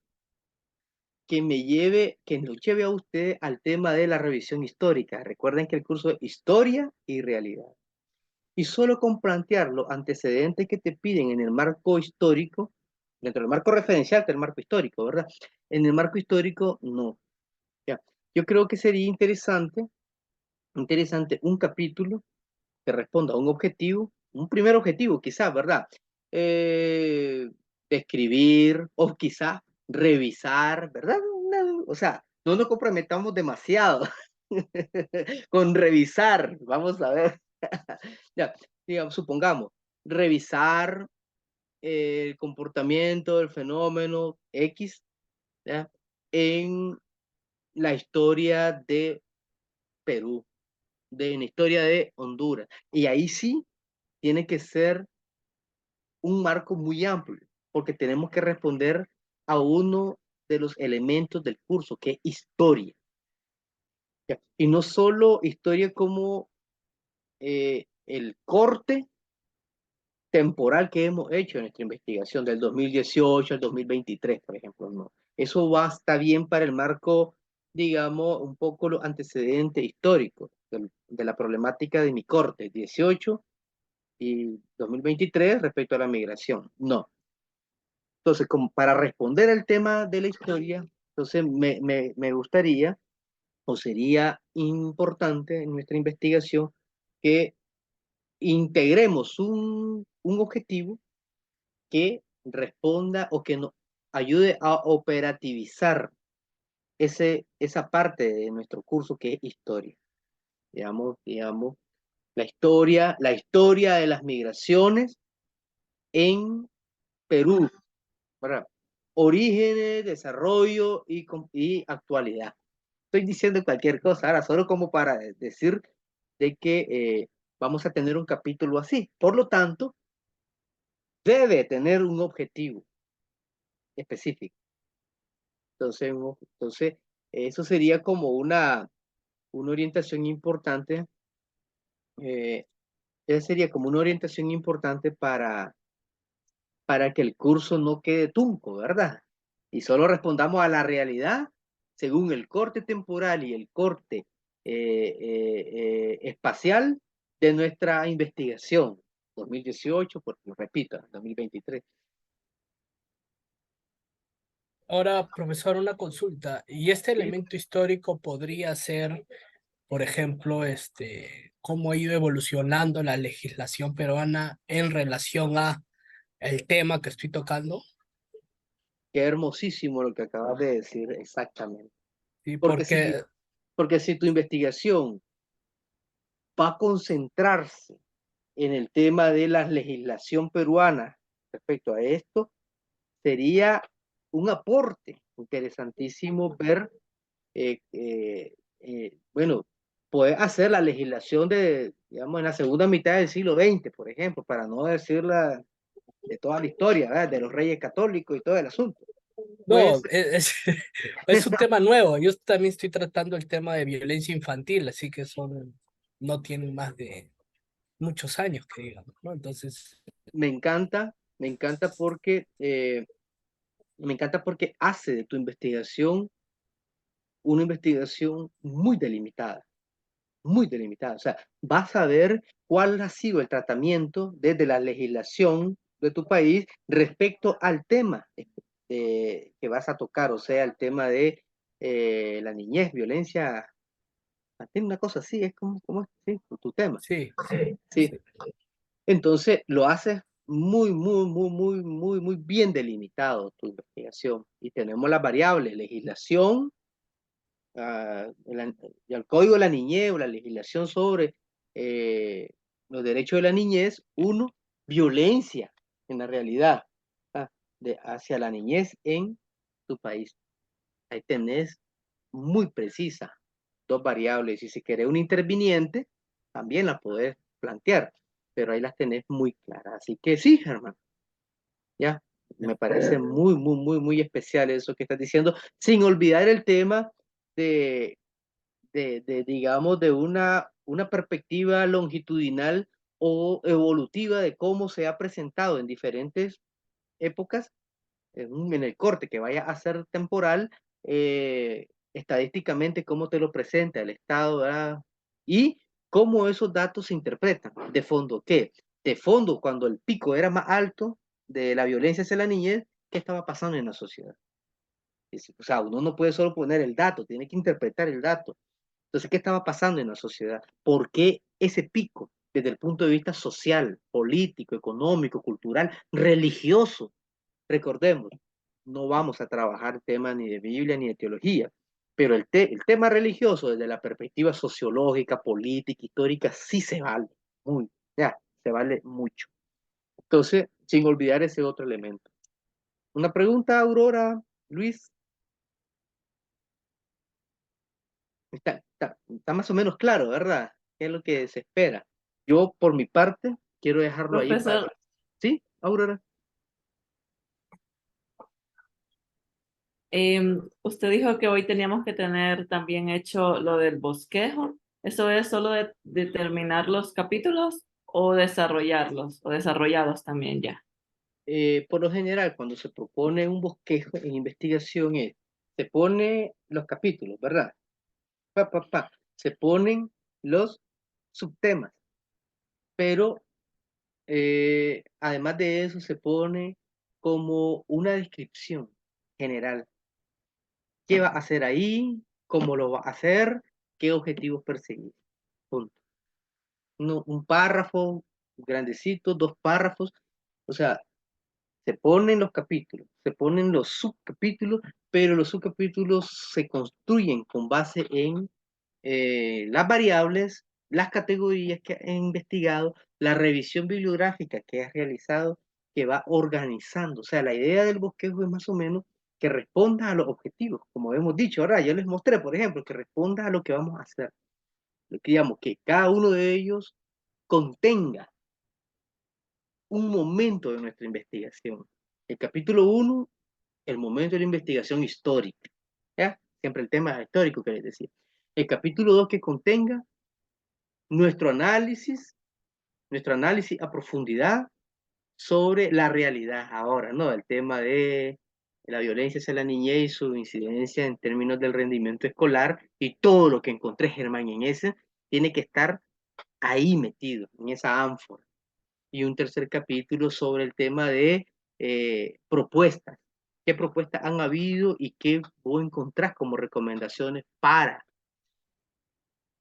que nos lleve a usted al tema de la revisión histórica. Recuerden que el curso es historia y realidad. Y solo con plantear los antecedentes que te piden en el marco histórico, dentro del marco referencial del marco histórico, ¿verdad? En el marco histórico, no. Ya. Yo creo que sería interesante un capítulo que responda a un objetivo, un primer objetivo quizás, ¿verdad? Describir o quizás revisar, ¿verdad? O sea, no nos comprometamos demasiado con revisar, vamos a ver. Ya, digamos, supongamos, revisar el comportamiento, el fenómeno X, ¿ya? En la historia de Perú, en la historia de Honduras. Y ahí sí tiene que ser un marco muy amplio, porque tenemos que responder a uno de los elementos del curso, que es historia. ¿Ya? Y no solo historia como el corte temporal que hemos hecho en nuestra investigación del 2018 al 2023, por ejemplo, no. Eso está bien para el marco, digamos, un poco los antecedentes históricos de la problemática de mi corte, 18 y 2023 respecto a la migración. No. Entonces, como para responder al tema de la historia, entonces me gustaría o sería importante en nuestra investigación que integremos un objetivo que responda o que nos ayude a operativizar esa parte de nuestro curso que es historia. Digamos, la historia de las migraciones en Perú, ¿verdad? Orígenes, desarrollo y actualidad. Estoy diciendo cualquier cosa ahora, solo como para decir de que vamos a tener un capítulo así. Por lo tanto, debe tener un objetivo específico. Entonces, eso sería como una orientación importante, eh, esa sería como una orientación importante para que el curso no quede tunco, ¿verdad? Y solo respondamos a la realidad según el corte temporal y el corte espacial de nuestra investigación. 2018, porque lo repito, 2023. Ahora, profesor, una consulta. ¿Y este Sí, elemento histórico podría ser, por ejemplo, cómo ha ido evolucionando la legislación peruana en relación a el tema que estoy tocando? qué hermosísimo lo que acabas de decir exactamente. Sí, Porque si, porque porque si tu investigación va a concentrarse en el tema de la legislación peruana respecto a esto, sería un aporte interesantísimo ver, bueno, poder hacer la legislación digamos, en la segunda mitad del siglo XX, por ejemplo, para no decir de toda la historia, ¿verdad? De los reyes católicos y todo el asunto. no, Pues es un tema nuevo. Yo también estoy tratando el tema de violencia infantil, así que no tienen más de muchos años, que digamos, ¿no? Entonces, me encanta porque hace de tu investigación una investigación muy delimitada. O sea, vas a ver cuál ha sido el tratamiento desde la legislación de tu país respecto al tema que vas a tocar, o sea, el tema de la niñez, violencia, tiene una cosa así, es como sí, tu tema. sí, Sí, sí, entonces lo haces muy bien delimitado tu investigación. Y tenemos las variables, legislación, y al Código de la Niñez o la legislación sobre eh, los derechos de la niñez, uno, violencia en la realidad hacia la niñez en tu país. Ahí tenés muy precisa dos variables y si querés un interviniente, también la podés plantear, pero ahí las tenés muy claras. Así que sí, Germán, ya, me parece muy especial eso que estás diciendo, sin olvidar el tema de digamos, de una perspectiva longitudinal o evolutiva de cómo se ha presentado en diferentes épocas, en el corte que vaya a ser temporal, estadísticamente cómo te lo presenta el Estado, ¿verdad? Y cómo esos datos se interpretan. De fondo, ¿qué? De fondo, cuando el pico era más alto de la violencia hacia la niñez, ¿qué estaba pasando en la sociedad? O sea, uno no puede solo poner el dato, tiene que interpretar el dato. Entonces, ¿qué estaba pasando en la sociedad? ¿Por qué ese pico desde el punto de vista social, político, económico, cultural, religioso? Recordemos, no vamos a trabajar temas ni de Biblia ni de teología, pero el tema religioso desde la perspectiva sociológica, política, histórica, sí se vale, muy, ya, se vale mucho. Entonces, sin olvidar ese otro elemento. Una pregunta, Aurora, Luis. Está más o menos claro, ¿verdad? ¿Qué es lo que se espera? Yo, por mi parte, quiero dejarlo ahí para... Profesor, ¿Sí, Aurora? usted dijo que hoy teníamos que tener también hecho lo del bosquejo. ¿Eso es solo de determinar los capítulos o desarrollarlos o desarrollados también ya? Por lo general, cuando se propone un bosquejo en investigación, se pone los capítulos, ¿verdad? Se ponen los subtemas, pero además de eso se pone como una descripción general. ¿Qué va a hacer ahí? ¿Cómo lo va a hacer? ¿Qué objetivos perseguir? Punto. Un párrafo grandecito, dos párrafos, o sea, se ponen los capítulos, se ponen los subcapítulos, pero los subcapítulos se construyen con base en las variables, las categorías que he investigado, la revisión bibliográfica que he realizado, que va organizando. O sea, la idea del bosquejo es más o menos que responda a los objetivos, como hemos dicho. Ahora, ya les mostré, por ejemplo, que responda a lo que vamos a hacer. Digamos, que cada uno de ellos contenga un momento de nuestra investigación. El capítulo 1, el momento de la investigación histórica. ¿Ya? Siempre el tema histórico que les decía. El capítulo 2 que contenga nuestro análisis a profundidad sobre la realidad ahora, ¿no? El tema de la violencia hacia la niñez y su incidencia en términos del rendimiento escolar y todo lo que encontré, Germán, en ese, tiene que estar ahí metido, en esa ánfora. Y un tercer capítulo sobre el tema de propuestas. ¿Qué propuestas han habido y qué vos encontrás como recomendaciones para?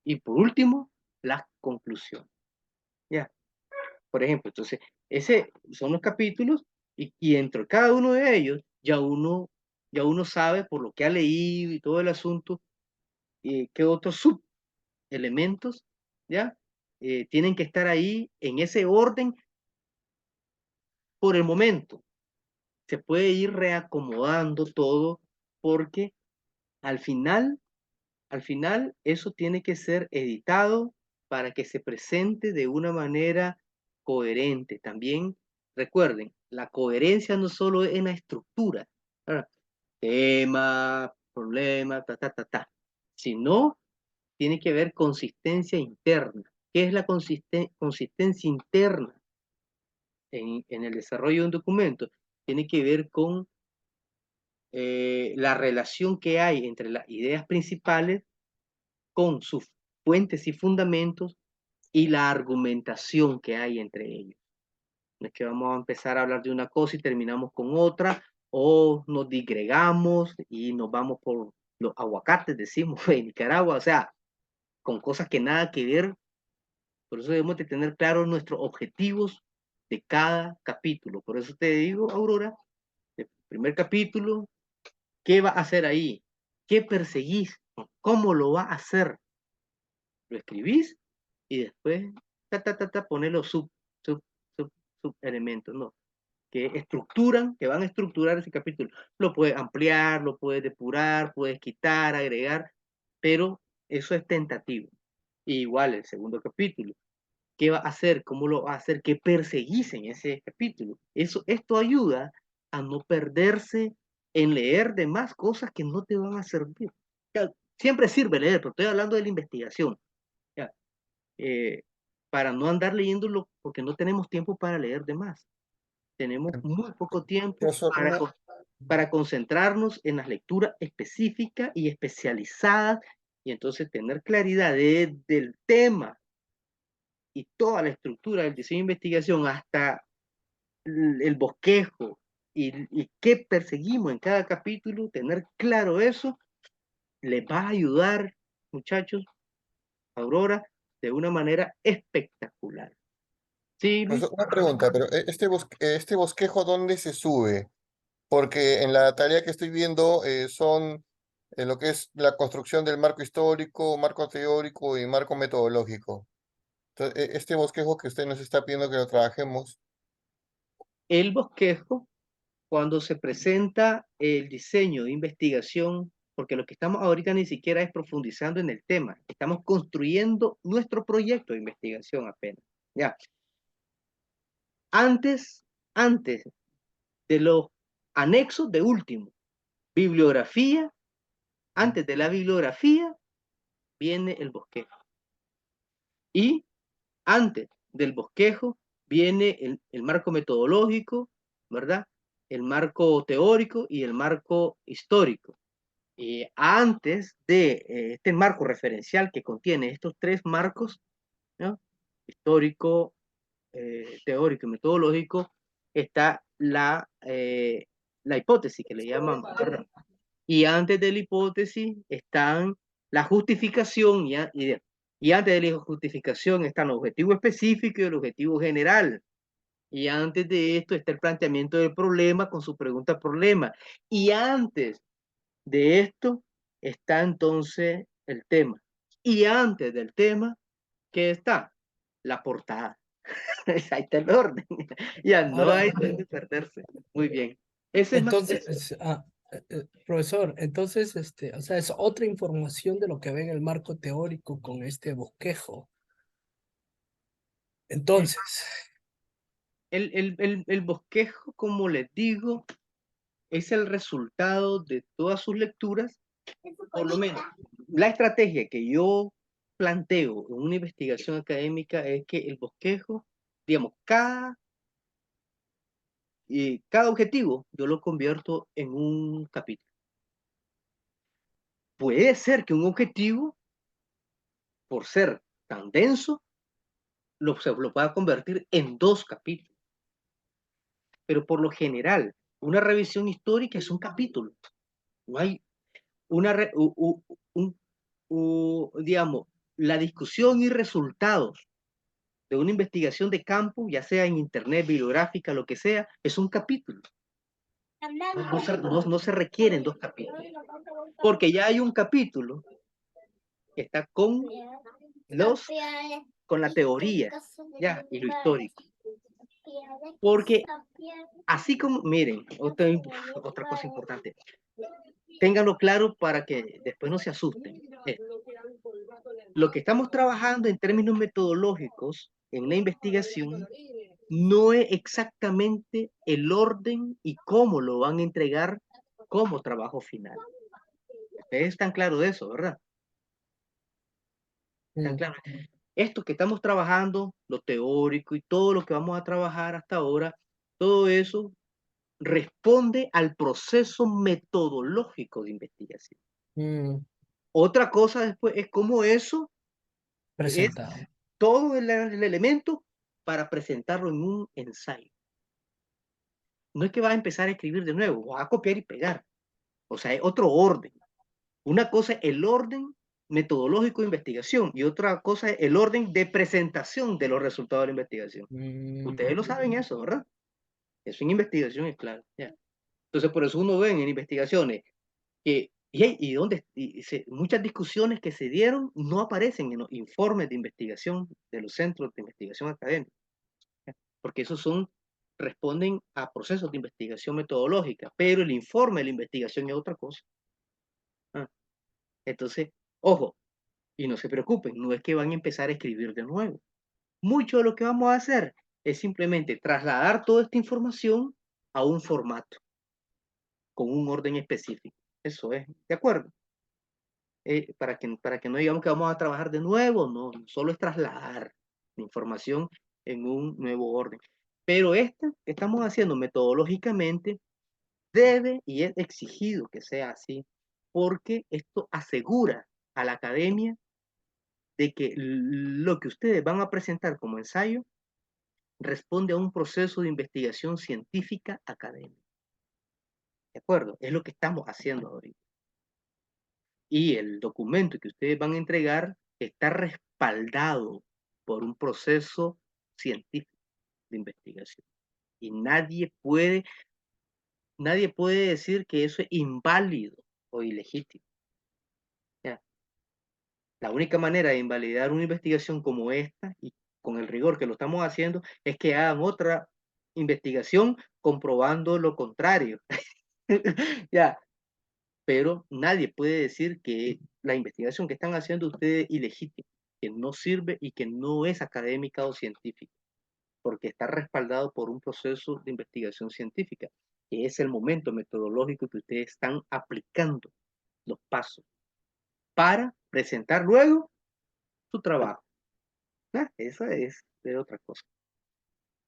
Y por último, las conclusiones. ¿Ya? Por ejemplo, entonces, ese son los capítulos y dentro de cada uno de ellos ya uno sabe por lo que ha leído y todo el asunto, qué otros subelementos, ¿ya? Tienen que estar ahí en ese orden por el momento. Se puede ir reacomodando todo porque al final, al final eso tiene que ser editado para que se presente de una manera coherente. También recuerden, la coherencia no solo es en la estructura, ¿verdad? Tema, problema, sino tiene que haber consistencia interna. ¿Qué es la consistencia interna en el desarrollo de un documento? Tiene que ver con la relación que hay entre las ideas principales con sus fuentes y fundamentos y la argumentación que hay entre ellos. No es que vamos a empezar a hablar de una cosa y terminamos con otra, o nos digregamos y nos vamos por los aguacates, decimos en Nicaragua, o sea, con cosas que nada que ver. Por eso debemos de tener claros nuestros objetivos de cada capítulo. Por eso te digo, Aurora, el primer capítulo, ¿qué va a hacer ahí? ¿Qué perseguís? ¿Cómo lo va a hacer? Lo escribís y después poner los sub elementos, ¿no? Que estructuran, que van a estructurar ese capítulo. Lo puedes ampliar, lo puedes depurar, puedes quitar, agregar, pero eso es tentativo. Y igual el segundo capítulo. ¿Qué va a hacer? ¿Cómo lo va a hacer? ¿Qué perseguís en ese capítulo? Esto ayuda a no perderse en leer de más cosas que no te van a servir. Siempre sirve leer, pero estoy hablando de la investigación. ¿Ya? eh, para no andar leyéndolo porque no tenemos tiempo para leer de más. Tenemos muy poco tiempo Profesor, para concentrarnos en las lecturas específicas y especializadas y entonces tener claridad del tema y toda la estructura del diseño de investigación hasta el bosquejo y qué perseguimos en cada capítulo, tener claro eso, les va a ayudar, muchachos, Aurora, de una manera espectacular. Sí, Luis. una pregunta, pero este bosquejo, ¿dónde se sube? Porque en la tarea que estoy viendo son lo que es la construcción del marco histórico, marco teórico y marco metodológico. Entonces, este bosquejo que usted nos está pidiendo que lo trabajemos, El bosquejo, cuando se presenta el diseño de investigación porque lo que estamos ahorita ni siquiera es profundizando en el tema, estamos construyendo nuestro proyecto de investigación apenas. Ya. Antes de los anexos de último, bibliografía, antes de la bibliografía viene el bosquejo. Y antes del bosquejo viene el marco metodológico, ¿verdad? El marco teórico y el marco histórico. Y antes de este marco referencial que contiene estos tres marcos, ¿no? Histórico, teórico y metodológico, está la hipótesis que le llamamos, ¿verdad? Y antes de la hipótesis están la justificación y antes de la justificación están el objetivo específico y el objetivo general. Y antes de esto está el planteamiento del problema con su pregunta problema. Y antes de esto está entonces el tema. Y antes del tema, ¿qué está? La portada. Ahí está el orden. Ya no Ahora, hay donde perderse. Muy bien. Ese es más. entonces, profesor, entonces, o sea, es otra información de lo que ve en el marco teórico con este bosquejo. Entonces, El bosquejo, como les digo, es el resultado de todas sus lecturas, por lo menos. La estrategia que yo planteo en una investigación académica es que el bosquejo, digamos, cada objetivo yo lo convierto en un capítulo. Puede ser que un objetivo, por ser tan denso, se lo pueda convertir en 2 capítulos. Pero por lo general, una revisión histórica es un capítulo. No hay digamos, la discusión y resultados de una investigación de campo, ya sea en internet, bibliográfica, lo que sea, es un capítulo. No se requieren 2 capítulos. Porque ya hay un capítulo que está con la teoría, ya, y lo histórico. Porque así como, miren, otra cosa importante, ténganlo claro para que después no se asusten. Lo que estamos trabajando en términos metodológicos en la investigación no es exactamente el orden y cómo lo van a entregar como trabajo final. Ustedes están claros de eso, ¿verdad? ¿Están claros? Esto que estamos trabajando, lo teórico y todo lo que vamos a trabajar hasta ahora, todo eso responde al proceso metodológico de investigación. Otra cosa después es cómo eso presentado. es todo el elemento para presentarlo en un ensayo. No es que va a empezar a escribir de nuevo, va a copiar y pegar. O sea, es otro orden. Una cosa es el orden metodológico de investigación y otra cosa es el orden de presentación de los resultados de la investigación. Ustedes lo saben eso, ¿verdad? Eso en investigación es claro. ¿Ya? Entonces, por eso uno ve en investigaciones que muchas discusiones que se dieron no aparecen en los informes de investigación de los centros de investigación académica, ¿ya? Porque esos responden a procesos de investigación metodológica, pero el informe de la investigación es otra cosa. ¿Ah? Entonces, ojo, y no se preocupen, no es que van a empezar a escribir de nuevo. Mucho de lo que vamos a hacer es simplemente trasladar toda esta información a un formato, con un orden específico. Eso es, ¿de acuerdo? Para que no digamos que vamos a trabajar de nuevo, no, solo es trasladar la información en un nuevo orden. Pero esto que estamos haciendo metodológicamente debe y es exigido que sea así, porque esto asegura a la academia de que lo que ustedes van a presentar como ensayo responde a un proceso de investigación científica académica. ¿De acuerdo? Es lo que estamos haciendo ahorita. Y el documento que ustedes van a entregar está respaldado por un proceso científico de investigación. Y nadie puede decir que eso es inválido o ilegítimo. ¿Ya? La única manera de invalidar una investigación como esta y con el rigor que lo estamos haciendo es que hagan otra investigación comprobando lo contrario. Ya. pero nadie puede decir que la investigación que están haciendo ustedes es ilegítima, que no sirve y que no es académica o científica, porque está respaldado por un proceso de investigación científica, que es el momento metodológico que ustedes están aplicando los pasos para presentar luego su trabajo. Esa es de otra cosa.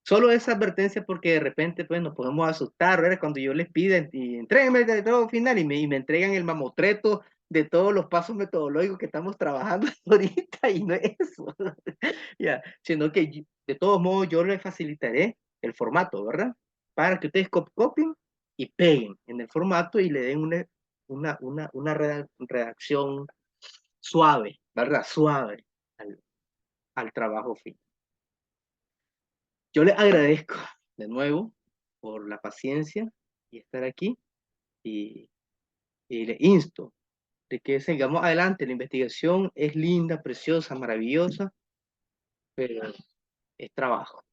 Solo esa advertencia porque de repente pues nos podemos asustar, ¿verdad? Cuando yo les pida y entréguenme el trabajo final y me entregan el mamotreto de todos los pasos metodológicos que estamos trabajando ahorita y no es eso, ya, sino que de todos modos yo les facilitaré el formato, ¿verdad? Para que ustedes copien y peguen en el formato y le den una redacción suave, ¿verdad? Suave al trabajo final. Yo les agradezco de nuevo por la paciencia y estar aquí y les insto de que sigamos adelante. La investigación es linda, preciosa, maravillosa, pero es trabajo.